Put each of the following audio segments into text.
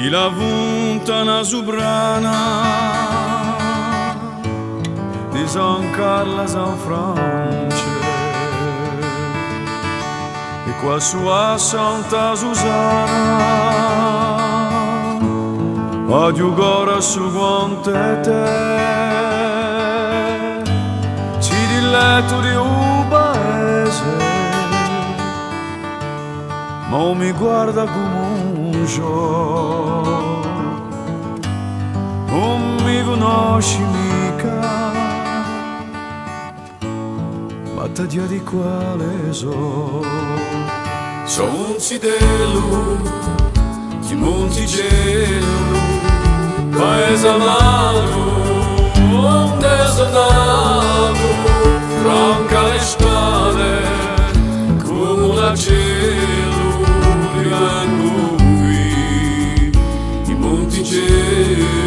di la vuntana sobrana di San Carlo San Francia e qua su a Santa Susana a giugora su quante te ci di letto di un paese ma mi guarda come un gioco, non mi conosci mica, ma ti dia di quale so. Sono un cidello di Monticello, paese amato, un desertato, franca le strade, come la cielo. Rimango qui in Monticello.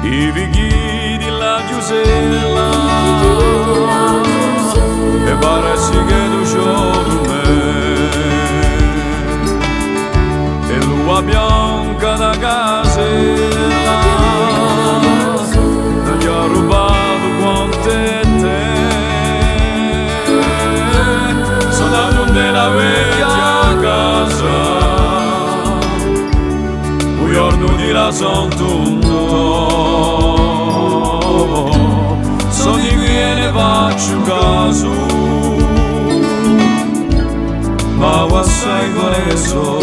I vighi di la Giusella e pareci che tu giorno e l'ua bianca da casella non gli ha rubato quante te sono andato nella vecchia casa un giorno di la santo sono di qui e ne faccio caso ma assai questo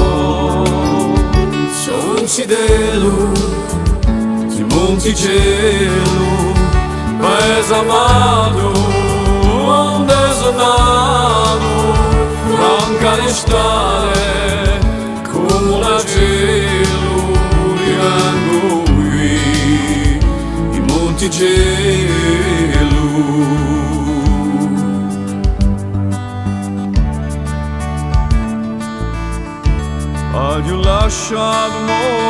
sono un cidello di Monticello paese amato, un desertato, franca le strade, come la cielo, rimango qui in Monticello. Ho lasciato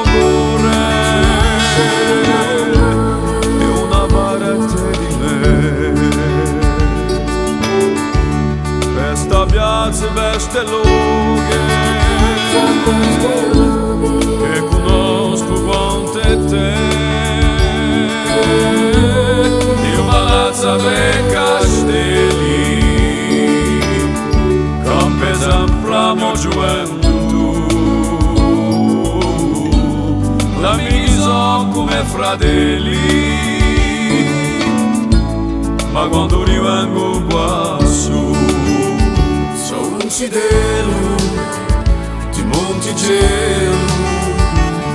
morire e una parete di me questa piazza veste lunghe che conosco quante te io palazzo per castelli campe sempre a mio gioventù la miso come fratelli ma quando rimango qua su sono un cidello di Monticello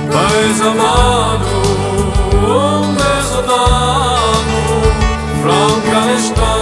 paese amato un desertato franca le strade